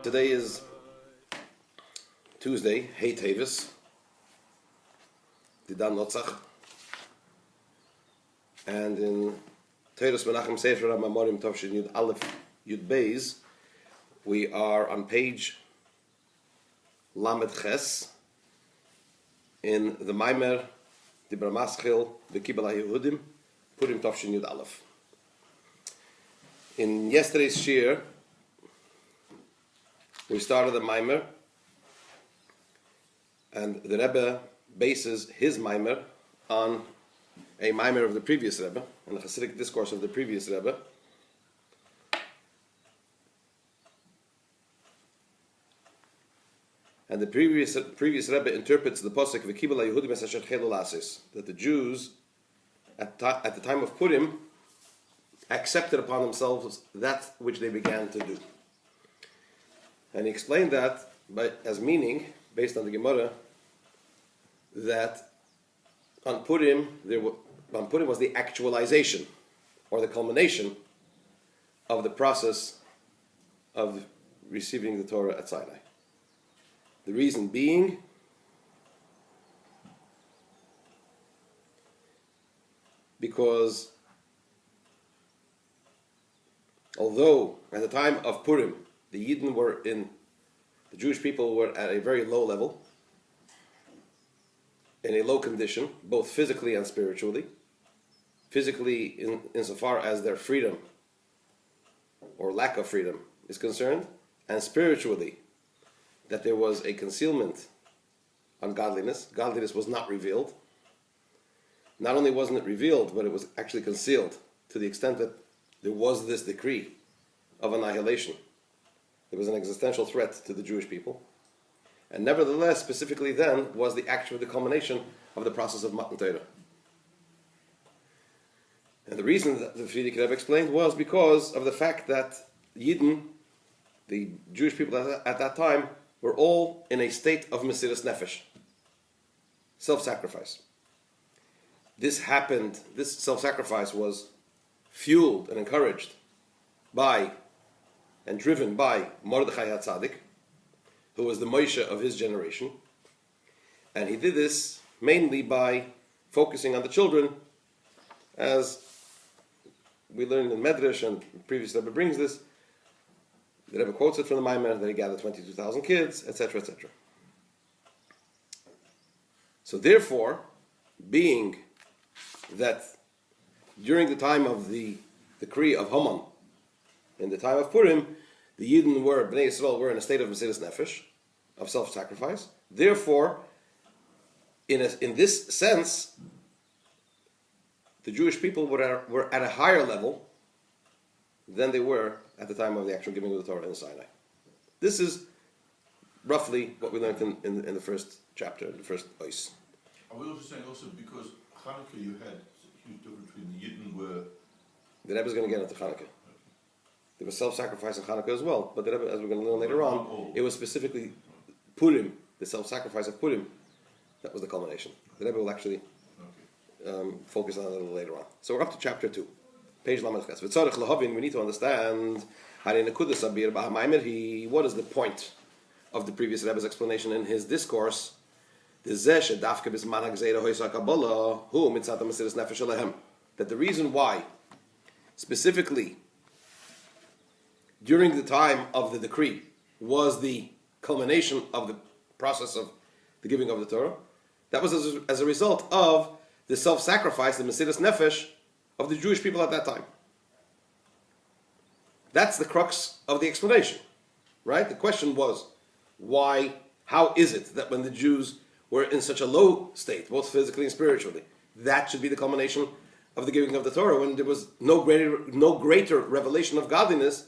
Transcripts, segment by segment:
Today is Tuesday, Hey Tavis, Didan Notzach, and in Teres Menachem Sefer Mamorim Tovshin Yud Aleph Yud Beis, we are on page Lamed Ches in the Mamar Vekibel Hayehudim, Purim Tovshin Yud Aleph. In yesterday's Shiur, we started the Mamar, and the Rebbe bases his Mamar on a Mamar of the previous Rebbe, and the Hasidic discourse of the previous Rebbe. And the previous Rebbe interprets the Pasuk Vekibel Hayehudim es asher chelu lasis, that the Jews at the time of Purim accepted upon themselves that which they began to do. And he explained that as meaning, based on the Gemara, that on Purim was the actualization or the culmination of the process of receiving the Torah at Sinai. The reason being because although at the time of Purim the Jewish people were at a very low level, in a low condition, both physically and spiritually. Physically, insofar as their freedom or lack of freedom is concerned, and spiritually, that there was a concealment on godliness. Godliness was not revealed. Not only wasn't it revealed, but it was actually concealed to the extent that there was this decree of annihilation. There was an existential threat to the Jewish people. And nevertheless, specifically then, was the culmination of the process of Matan Torah. And the reason that the Frierdiker Rebbe explained was because of the fact that Yidden, the Jewish people at that time, were all in a state of Mesiras Nefesh, self-sacrifice. This self-sacrifice was fueled and encouraged by and driven by Mordechai HaTzadik, who was the Moshe of his generation. And he did this mainly by focusing on the children, as we learned in Medrash, and the previous Rebbe brings this. The Rebbe quotes it from the Maimon that he gathered 22,000 kids, etc., etc. So therefore, being that during the time of the decree of Haman, in the time of Purim, the Yidden Bnei Yisrael were in a state of Mesiras Nefesh, of self-sacrifice. Therefore, in this sense, the Jewish people were at a higher level than they were at the time of the actual giving of the Torah in Sinai. This is roughly what we learned in the first chapter, the first ois. Are we also saying because Hanukkah you had a huge difference between the Yidden were... The Rebbe is going to get into Hanukkah. There was self-sacrifice in Hanukkah as well, but the Rebbe, as we're going to learn later on, it was specifically Purim, the self-sacrifice of Purim, that was the culmination. The Rebbe will actually focus on it a little later on. So we're up to chapter 2, page Lamed Ches. We need to understand what is the point of the previous Rebbe's explanation in his discourse, that the reason why, specifically, during the time of the decree, was the culmination of the process of the giving of the Torah. That was as a result of the self-sacrifice, the Mesiras Nefesh, of the Jewish people at that time. That's the crux of the explanation, right? The question was, why, how is it that when the Jews were in such a low state, both physically and spiritually, that should be the culmination of the giving of the Torah, when there was no greater revelation of godliness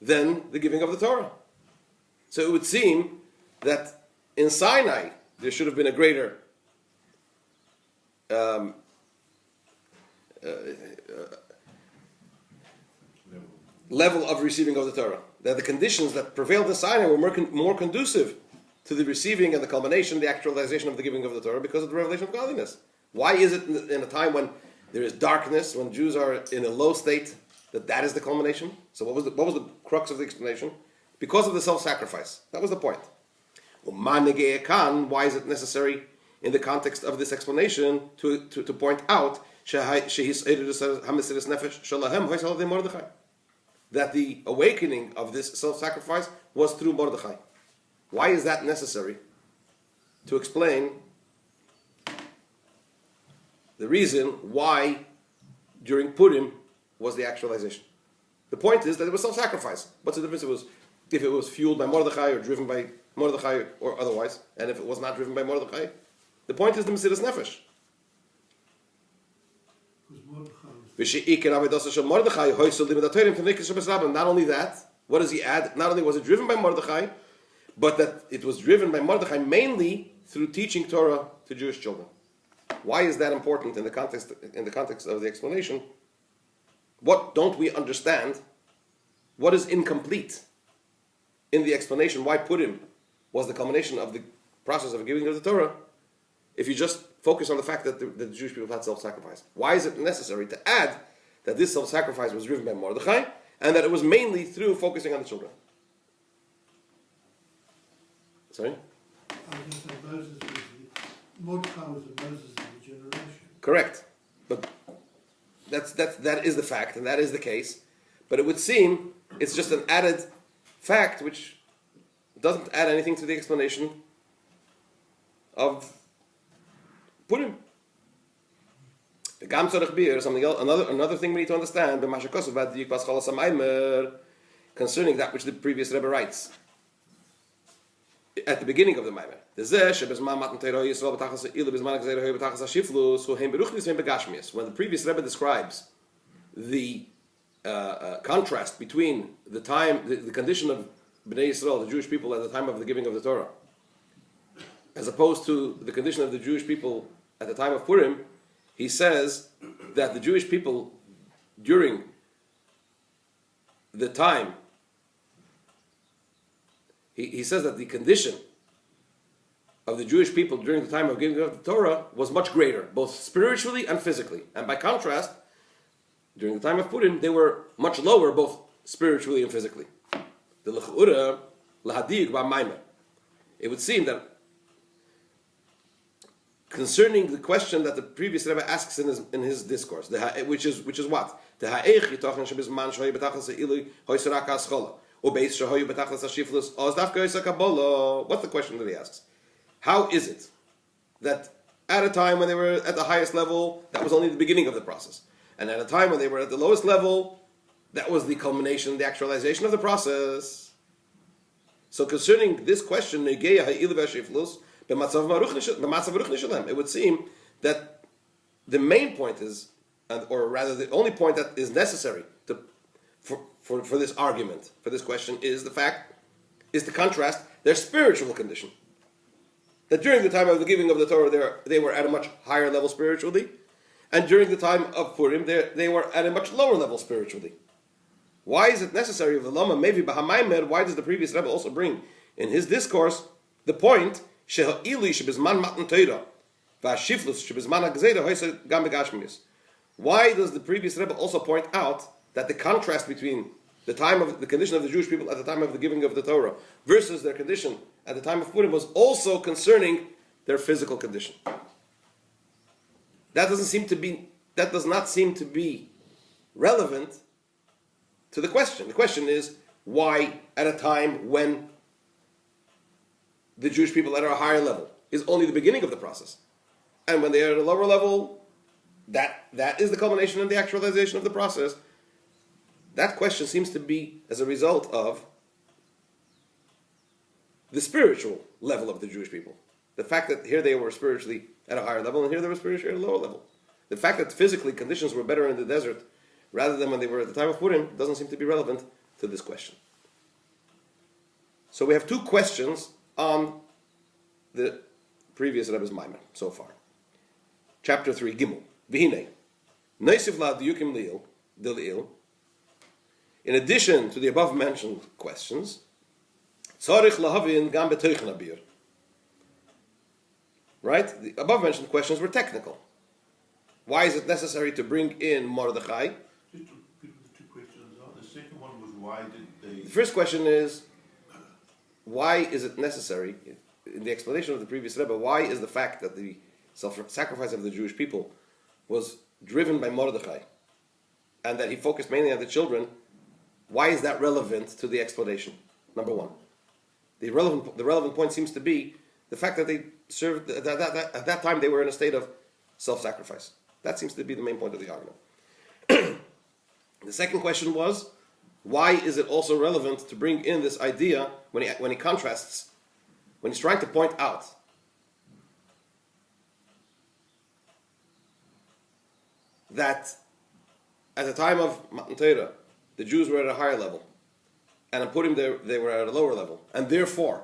than the giving of the Torah? So it would seem that in Sinai there should have been a greater level of receiving of the Torah. That the conditions that prevailed in Sinai were more conducive to the receiving and the culmination, the actualization of the giving of the Torah, because of the revelation of godliness. Why is it in a time when there is darkness, when Jews are in a low state, that is the culmination? So what was the crux of the explanation? because of the self-sacrifice. That was the point. Why is it necessary in the context of this explanation to point out that the awakening of this self-sacrifice was through Mordechai? Why is that necessary? To explain the reason why during Purim was the actualization. The point is that it was self-sacrifice. What's the difference? If it was fueled by Mordechai or driven by Mordechai or otherwise, and if it was not driven by Mordechai, the point is the Mesiras Nefesh. Not only that, what does he add? Not only was it driven by Mordechai, but that it was driven by Mordechai mainly through teaching Torah to Jewish children. Why is that important in the context of the explanation? What don't we understand? What is incomplete in the explanation why Purim was the culmination of the process of giving of the Torah? If you just focus on the fact that the Jewish people had self-sacrifice, why is it necessary to add that this self-sacrifice was driven by Mordechai and that it was mainly through focusing on the children? Sorry? Mordechai was the Moses of the generation. Correct. But that is the fact, and that is the case. But it would seem it's just an added fact which doesn't add anything to the explanation of Purim. Something else, another thing we need to understand, concerning that which the previous Rebbe writes at the beginning of the Maimer. When the previous Rebbe describes the contrast between the condition of Bnei Yisrael, the Jewish people, at the time of the giving of the Torah, as opposed to the condition of the Jewish people at the time of Purim, he says that the Jewish people during the time, he says that the condition of the Jewish people during the time of giving of the Torah was much greater, both spiritually and physically. And by contrast, during the time of Purim, they were much lower, both spiritually and physically. The l'ch'ura l'hadig ba'maymer. It would seem that concerning the question that the previous Rebbe asks in his discourse, which is what? What's the question that he asks? How is it that at a time when they were at the highest level, that was only the beginning of the process, and at a time when they were at the lowest level, that was the culmination, the actualization of the process? So concerning this question, it would seem that the main point is, or rather the only point that is necessary for this argument, for this question, is to contrast their spiritual condition. That during the time of the giving of the Torah, they were at a much higher level spiritually, and during the time of Purim, they were at a much lower level spiritually. Why is it necessary? Why does the previous Rebbe also bring in his discourse the point why does the previous Rebbe also point out that the contrast between the condition of the Jewish people at the time of the giving of the Torah versus their condition at the time of Purim was also concerning their physical condition? That does not seem to be relevant to the question. The question is, why at a time when the Jewish people at a higher level is only the beginning of the process, and when they are at a lower level, that is the culmination and the actualization of the process? That question seems to be as a result of the spiritual level of the Jewish people. The fact that here they were spiritually at a higher level and here they were spiritually at a lower level. The fact that physically conditions were better in the desert rather than when they were at the time of Purim doesn't seem to be relevant to this question. So we have two questions on the previous Rebbe's Maimer so far. Chapter 3, Gimel. V'hinei. Neisiv la diyukim d'il. In addition to the above mentioned questions, tzarich lahavin gam b'teichen habir. Right? The above mentioned questions were technical. Why is it necessary to bring in Mordechai? Just to repeat what the two questions are. The second one was why did they... The first question is, why is it necessary, in the explanation of the previous Rebbe, why is the fact that the self-sacrifice of the Jewish people was driven by Mordechai, and that he focused mainly on the children, why is that relevant to the explanation? Number one. The relevant point seems to be the fact that they served, at that time they were in a state of self-sacrifice. That seems to be the main point of the argument. The second question was, why is it also relevant to bring in this idea when he contrasts, when he's trying to point out that at the time of Matan Torah, the Jews were at a higher level, and in Purim they were at a lower level, and therefore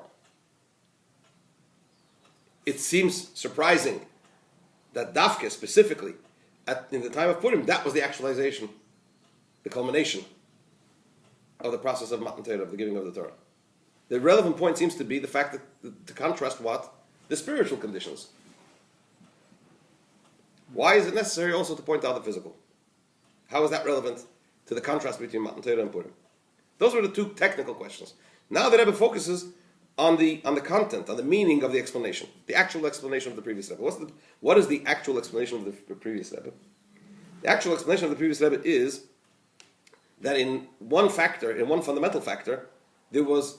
it seems surprising that Dafke specifically, in the time of Purim, that was the actualization, the culmination of the process of Matan Torah, of the giving of the Torah. The relevant point seems to be the fact that to contrast what? The spiritual conditions. Why is it necessary also to point out the physical? How is that relevant to the contrast between Matan Torah and Purim? Those were the two technical questions. Now the Rebbe focuses on the content, on the meaning of the explanation, the actual explanation of the previous Rebbe. What is the actual explanation of the previous Rebbe? The actual explanation of the previous Rebbe is that in one fundamental factor, there was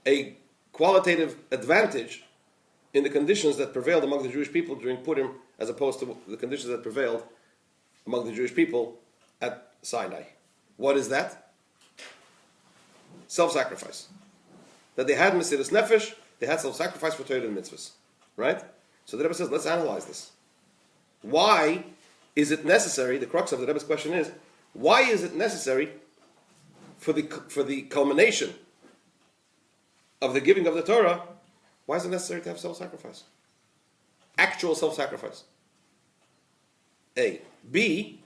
a qualitative advantage in the conditions that prevailed among the Jewish people during Purim, as opposed to the conditions that prevailed among the Jewish people at Sinai. What is that? Self-sacrifice. That they had Mesiras Nefesh, they had self-sacrifice for Torah and mitzvahs. Right? So the Rebbe says, let's analyze this. Why is it necessary, the crux of the Rebbe's question is, why is it necessary for the culmination of the giving of the Torah, why is it necessary to have self-sacrifice? Actual self-sacrifice. A. B.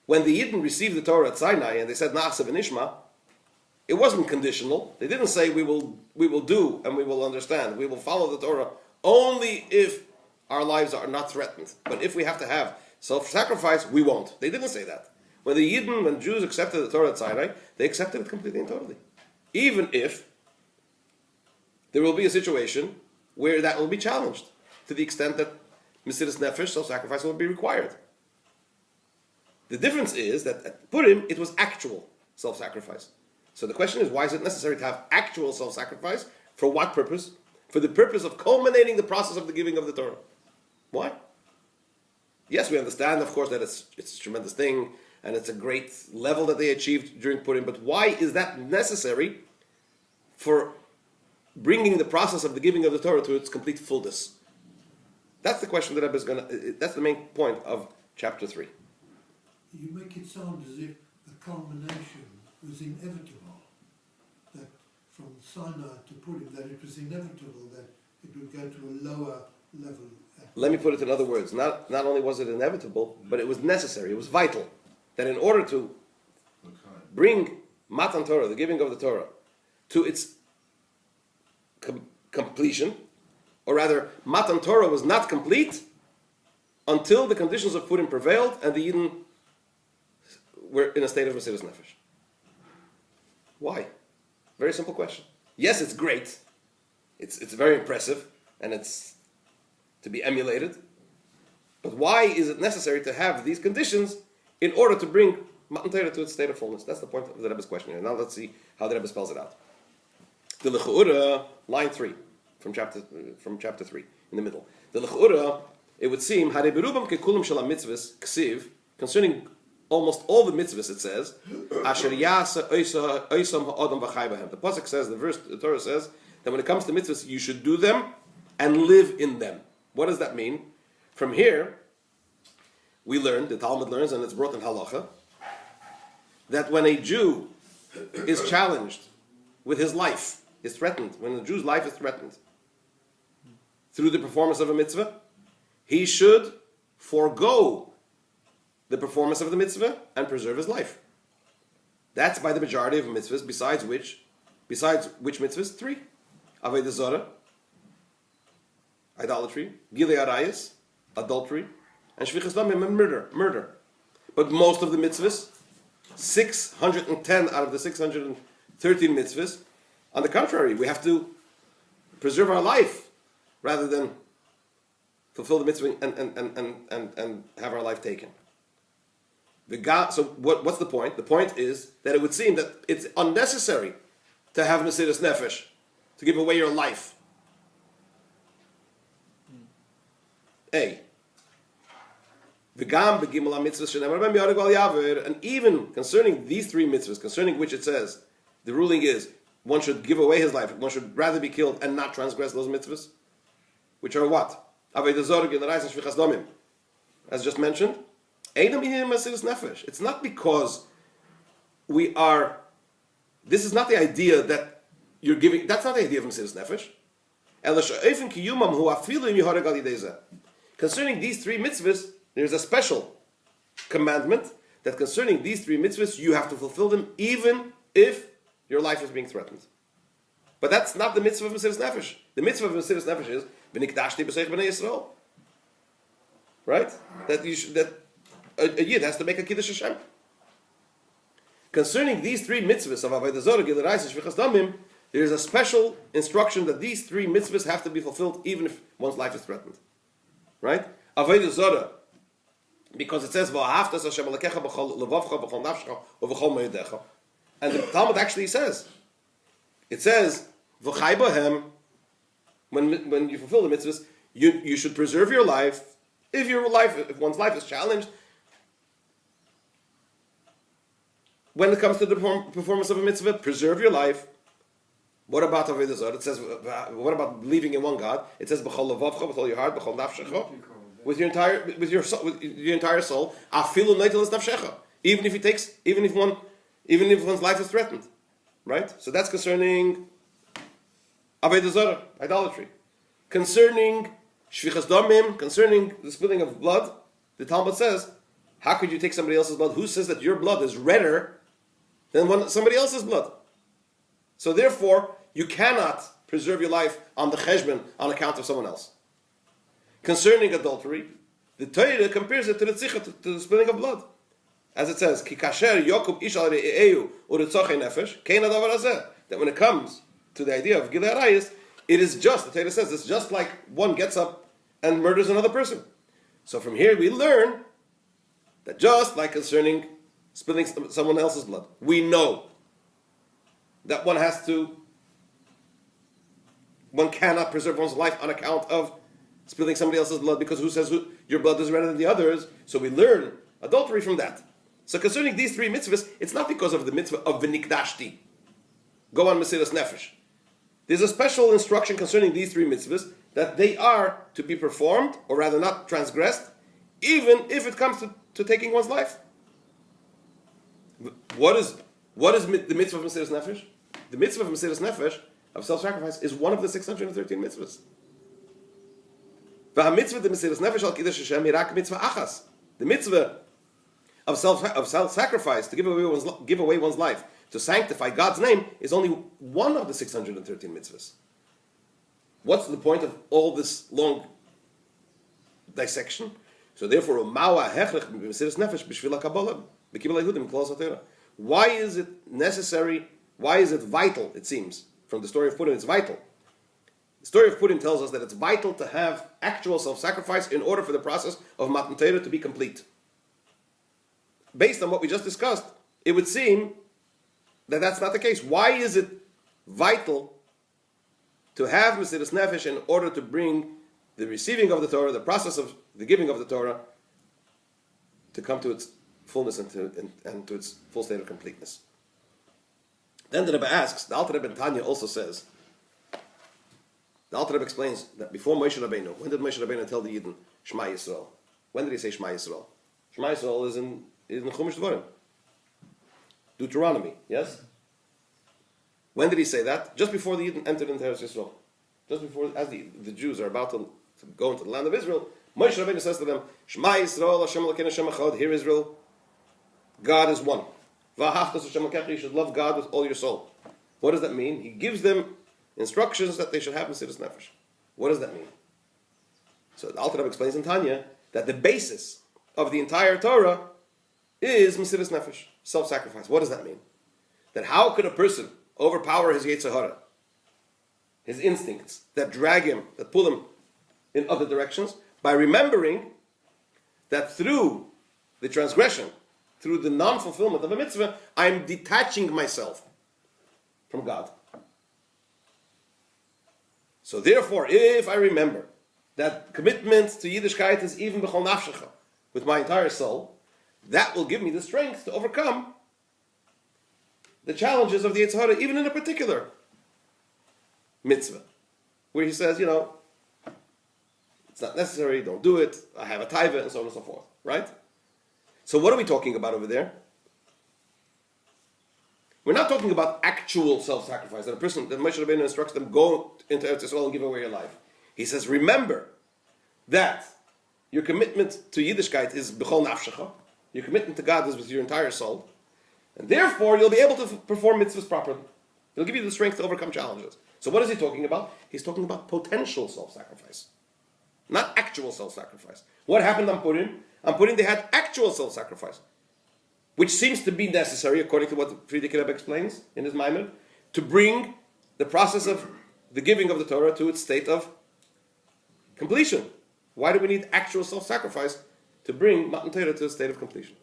When the Yidden received the Torah at Sinai and they said Na'aseh v'nishma, it wasn't conditional. They didn't say we will do and we will understand. We will follow the Torah only if our lives are not threatened. But if we have to have self-sacrifice, we won't. They didn't say that. When Jews accepted the Torah at Sinai, they accepted it completely and totally. Even if there will be a situation where that will be challenged, to the extent that Mesiras Nefesh, self-sacrifice, will be required. The difference is that at Purim, it was actual self-sacrifice. So the question is, why is it necessary to have actual self-sacrifice? For what purpose? For the purpose of culminating the process of the giving of the Torah. Why? Yes, we understand, of course, that it's a tremendous thing, and it's a great level that they achieved during Purim, but why is that necessary for bringing the process of the giving of the Torah to its complete fullness? That's the question that Rebbe is that's the main point of chapter 3. You make it sound as if the culmination was inevitable, that from Sinai to Purim, that it was inevitable that it would go to a lower level. Let me put it in other words. Not only was it inevitable, but it was necessary, it was vital, that in order to bring Matan Torah, the giving of the Torah, to its completion, or rather, Matan Torah was not complete until the conditions of Purim prevailed and the Yidden were in a state of Mesiras Nefesh. Why? Very simple question. Yes, it's great. It's very impressive, and it's to be emulated. But why is it necessary to have these conditions in order to bring Matan Torah to its state of fullness? That's the point of the Rebbe's question here. Now let's see how the Rebbe spells it out. The L'cha'ura, line 3, from chapter 3, in the middle. The L'cha'ura, it would seem, Hare berubam kekulam shel mitzvahs ksiv, concerning almost all the mitzvahs, it says, Asher yasa oisam ha'adam v'chai b'hem. The pasuk says, the Torah says, that when it comes to mitzvahs, you should do them and live in them. What does that mean? From here, we learn, the Talmud learns, and it's brought in halacha, that when a Jew is challenged with his life, is threatened, when a Jew's life is threatened through the performance of a mitzvah, he should forego the performance of the mitzvah and preserve his life. That's by the majority of mitzvahs, besides which mitzvahs? 3. Avodah Zarah, idolatry, Gilei Arayis, adultery, and Shvichas Damim, murder. But most of the mitzvahs, 610 out of the 613 mitzvahs, On the contrary, we have to preserve our life rather than fulfill the mitzvah and have our life taken. So what's the point? The point is that it would seem that it's unnecessary to have Mesiras Nefesh, to give away your life. A. And even concerning these three mitzvahs, concerning which it says, the ruling is, one should give away his life, one should rather be killed and not transgress those mitzvahs, which are what? As just mentioned, it's not because we are, this is not the idea that you're giving, that's not the idea of Mesiras Nefesh. Concerning these three mitzvahs, there's a special commandment that concerning these three mitzvahs, you have to fulfill them even if your life is being threatened. But that's not the mitzvah of Mesiras Nefesh. The mitzvah of Mesiras Nefesh is v'nikdashti b'seich b'nei Yisrael. Right? That a yid has to make a kiddush Hashem. Concerning these three mitzvahs of Avodah Zarah, Gilui Arayis, Shvichas Damim, there is a special instruction that these three mitzvahs have to be fulfilled even if one's life is threatened. Right? Avodah Zarah, because it says V'ahavtas Hashem Elokecha b'chol levavcha b'chol nafshecha u'v'chol moedecha, and the Talmud actually says, it says V'chai bohem, when you fulfill the mitzvahs, you should preserve your life. If one's life is challenged, when it comes to the performance of a mitzvah, preserve your life. What about Avodah Zarah? It says, what about believing in one God? It says, b'chol levavcha, with all your heart, b'chol nafshecha, with your entire soul, afilu neitelas nafshecha. Even if one's life is threatened, right? So that's concerning Avodah Zarah, idolatry. Concerning Shvichas Damim, concerning the spilling of blood, the Talmud says, how could you take somebody else's blood? Who says that your blood is redder than somebody else's blood? So therefore, you cannot preserve your life on the cheshbon on account of someone else. Concerning adultery, the Torah compares it to the tzichat, to the spilling of blood. As it says, Ki kasher Yokub ish al re'ehu u'ritzochei nefesh, kein hadavar hazeh. That when it comes to the idea of Gilui Arayis, it is just, the Torah says, it's just like one gets up and murders another person. So from here we learn that just like concerning spilling someone else's blood, we know that one cannot preserve one's life on account of spilling somebody else's blood, because who says your blood is redder than the others? So we learn adultery from that. So concerning these three mitzvahs, it's not because of the mitzvah of v'nikdashti. Go on Mesiras Nefesh. There's a special instruction concerning these three mitzvahs that they are to be performed, or rather not transgressed, even if it comes to taking one's life. What is the mitzvah of Mesiras Nefesh? The mitzvah of Mesiras Nefesh, of self-sacrifice, is one of the 613 mitzvahs. The mitzvah of self-sacrifice, to give away one's life, to sanctify God's name, is only one of the 613 mitzvahs. What's the point of all this long dissection? So therefore, why is it necessary? Why is it vital? It seems from the story of Purim, it's vital. The story of Purim tells us that it's vital to have actual self-sacrifice in order for the process of Matan Torah to be complete. Based on what we just discussed, it would seem that that's not the case. Why is it vital to have Mesiras Nefesh in order to bring the receiving of the Torah, the process of the giving of the Torah, to come to its fullness and to its full state of completeness? Then the Rebbe asks, the Alter Rebbe in Tanya also says, the Alter Rebbe explains that before Moshe Rabbeinu, when did Moshe Rabbeinu tell the Yidden, Shema Yisrael? When did he say Shema Yisrael? Shema Yisrael is in Chumash Dvarim. Deuteronomy, yes? When did he say that? Just before the Yidden entered into Eretz Yisrael. Just before, as the Jews are about to go into the land of Israel, Moshe Rabbeinu says to them, Shema Yisrael, Hashem Elokeinu Hashem Echad, hear Israel, God is one. V'ahavtas Hashem Elokecha, you should love God with all your soul. What does that mean? He gives them instructions that they should have Mesiras Nefesh. What does that mean? So the Alter Rebbe explains in Tanya that the basis of the entire Torah is Mesiras Nefesh, self-sacrifice. What does that mean? That how could a person overpower his Yetzer Hara his instincts that drag him, that pull him in other directions, by remembering that through the transgression, through the non-fulfillment of a mitzvah, I'm detaching myself from God. So therefore, if I remember that commitment to Yiddishkeit is even b'chol nafshecha, with my entire soul, that will give me the strength to overcome the challenges of the Yetzer Hara, even in a particular mitzvah, where he says, it's not necessary, don't do it, I have a taiva, and so on and so forth, right? So what are we talking about over there? We're not talking about actual self-sacrifice, that Moshe Rabbeinu instructs them, go into Eretz Yisrael and give away your life. He says, remember that your commitment to Yiddishkeit is b'chol nafshecha, your commitment to God is with your entire soul, and therefore you'll be able to perform mitzvahs properly. It'll give you the strength to overcome challenges. So what is he talking about? He's talking about potential self-sacrifice, not actual self-sacrifice. What happened on Purim? On Purim they had actual self-sacrifice, which seems to be necessary, according to what Friedrich Rebbe explains in his Maimon, to bring the process of the giving of the Torah to its state of completion. Why do we need actual self-sacrifice to bring Matan Torah to its state of completion?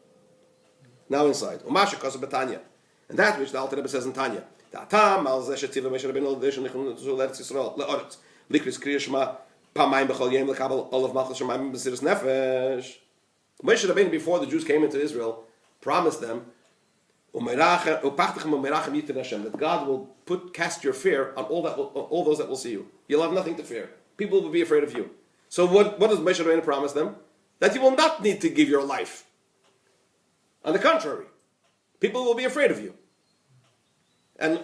Now inside. Umasha Kosa Betanya. And that which the Alter Rebbe says in Tanya. Ta'atam al zeh shetiva Moshe Rabbeinu l'desh nichnu l'Eretz Yisrael l'Oretz. Likris Kriya Shema Pamayim b'chol yem l'kabel olav malchus shemayim b'siras nefesh. Moshe Rabbeinu, before the Jews came into Israel, promised them that God will cast your fear on all those that will see you. You'll have nothing to fear. People will be afraid of you. So what does Moshe Rabbeinu promise them? That you will not need to give your life. On the contrary, people will be afraid of you. And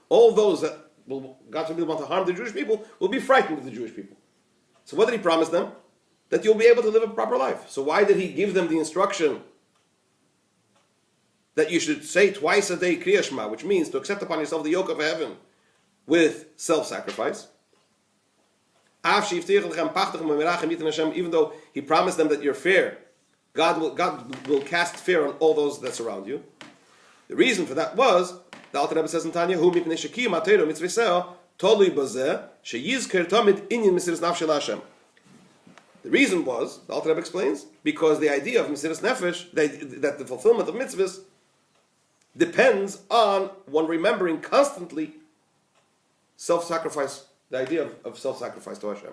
all those that will, God forbid, want to harm the Jewish people will be frightened of the Jewish people. So what did he promise them? That you'll be able to live a proper life. So why did he give them the instruction that you should say twice a day Kriya Shema, which means to accept upon yourself the yoke of heaven with self-sacrifice? Even though he promised them that your fear, God will cast fear on all those that surround you. The reason for that was, the Alter Rebbe says in Tanya, the reason was, the Alter Rebbe explains, because the idea of Mesiras Nefesh, that the fulfillment of mitzvahs depends on one remembering constantly self-sacrifice, the idea of self-sacrifice to Hashem.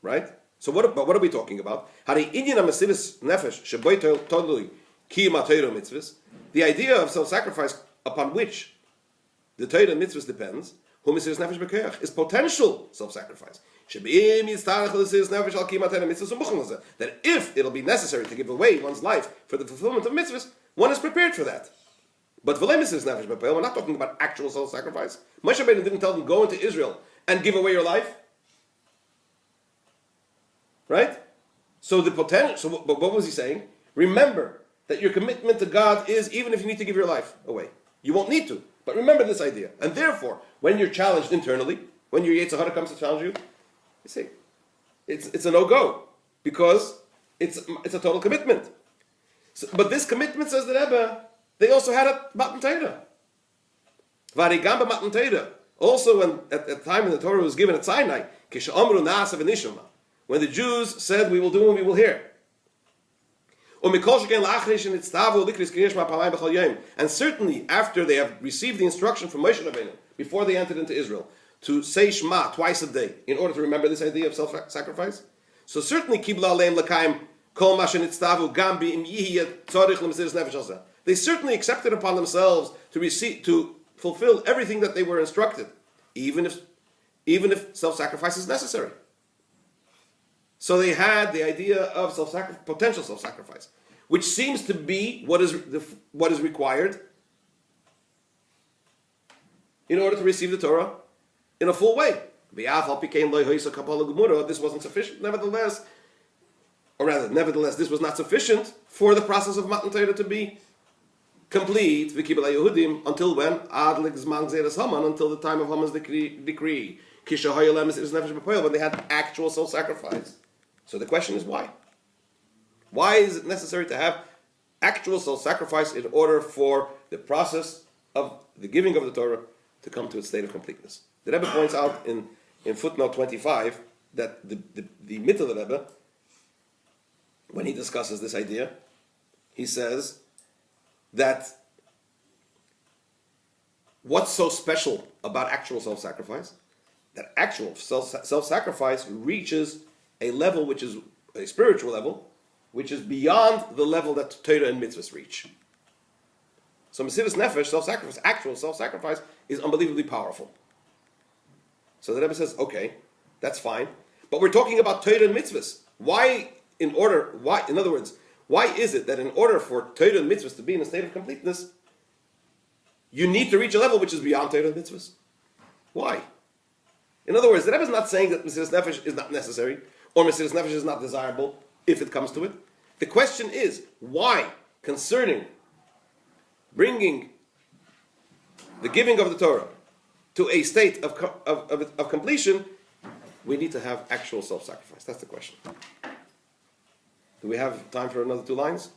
Right? So what are we talking about? The idea of self-sacrifice upon which the Torah and mitzvahs depends, is potential self-sacrifice. That if it'll be necessary to give away one's life for the fulfillment of mitzvahs, one is prepared for that. But we're not talking about actual self-sacrifice. Moshe Rabbeinu didn't tell them, go into Israel and give away your life. Right? So but what was he saying? Remember that your commitment to God is even if you need to give your life away. You won't need to, but remember this idea. And therefore, when you're challenged internally, when your Yetzer Hara comes to challenge you, you say, it's a no-go, because it's a total commitment. So, but this commitment, says the Rebbe, they also had at Matan Torah. Varigam Matan Torah. Also, when at the time when the Torah was given at Sinai, when the Jews said, we will do and we will hear. And certainly after they have received the instruction from Moshe Rabbeinu, before they entered into Israel, to say Shema twice a day, in order to remember this idea of self-sacrifice. So certainly, they certainly accepted upon themselves to fulfill everything that they were instructed, even if self-sacrifice is necessary. So they had the idea of potential self-sacrifice, which seems to be what is required in order to receive the Torah in a full way. This wasn't sufficient. Nevertheless, this was not sufficient for the process of Matan Torah to be complete. Vekibel Hayehudim, until when? Until the time of Haman's decree. When they had actual self-sacrifice. So the question is why? Why is it necessary to have actual self-sacrifice in order for the process of the giving of the Torah to come to its state of completeness. The Rebbe points out in footnote 25 that the myth of the Rebbe, when he discusses this idea, he says that what's so special about actual self-sacrifice? That actual self-sacrifice reaches a level which is a spiritual level, which is beyond the level that Torah and mitzvahs reach. So Mesiras Nefesh, self-sacrifice, actual self-sacrifice, is unbelievably powerful. So the Rebbe says, okay, that's fine, but we're talking about Torah and mitzvahs. In other words, why is it that in order for Torah and mitzvahs to be in a state of completeness, you need to reach a level which is beyond Torah and mitzvahs? Why? In other words, the Rebbe is not saying that Mesiras Nefesh is not necessary, or Mesiras Nefesh is not desirable, if it comes to it. The question is, why, concerning bringing the giving of the Torah to a state of completion, we need to have actual self-sacrifice. That's the question. Do we have time for another 2 lines?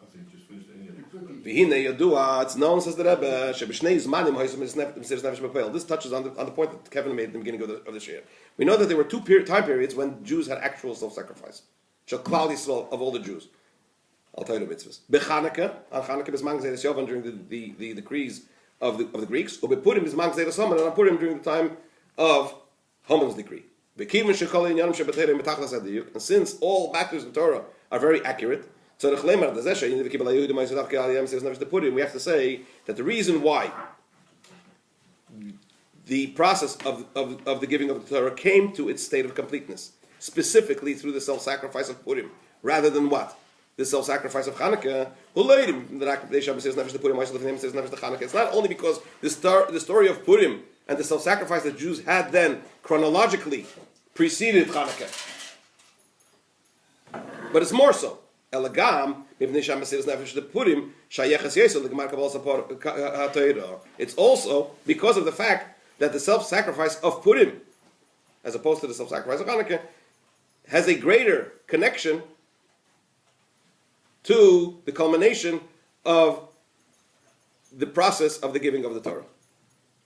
I think just finished any of it. V'hinei yadua, it's known, says the Rebbe, sheb'shnei zmanim ha'yis Mesiras Nefesh b'peil. This touches on the point that Kevin made at the beginning of the Shiur. We know that there were 2 time periods when Jews had actual self-sacrifice. Shel Klal Yisrael, of all the Jews. I'll tell you the mitzvahs. B'Chanukah, on Chanukah b'zman Gzeras Yovan, during the decrees of the Greeks. U'bePurim b'zman Gzeras Haman, and on Purim during the time of Haman's decree. B'Kivin shekol inyanim shebeTorah mitachlas hadiyuk. And since all matters in Torah are very accurate, we have to say that the reason why the process of the giving of the Torah came to its state of completeness, specifically through the self-sacrifice of Purim, rather than what? The self-sacrifice of Chanukah. It's not only because the story of Purim and the self-sacrifice that Jews had then chronologically preceded Chanukah, but it's more so. It's also because of the fact that the self-sacrifice of Purim, as opposed to the self-sacrifice of Hanukkah, has a greater connection to the culmination of the process of the giving of the Torah.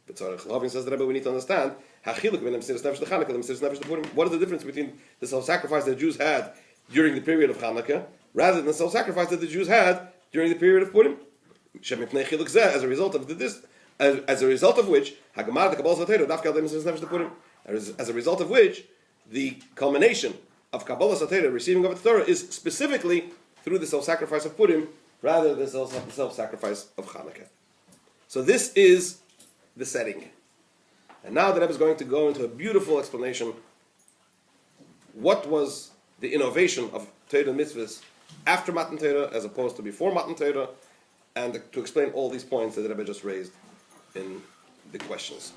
But says the Rebbe, we need to understand what is the difference between the self-sacrifice that the Jews had during the period of Hanukkah rather than the self-sacrifice that the Jews had during the period of Purim. As a result of this, as a result of which, as a result of which, the culmination of Kabbalah Satera, receiving of the Torah, is specifically through the self-sacrifice of Purim rather than the self-sacrifice of Hanukkah. So this is the setting. And now the Rebbe is going to go into a beautiful explanation. What was the innovation of Torah and mitzvahs after Matan Torah as opposed to before Matan Torah, and to explain all these points that the Rebbe just raised in the questions.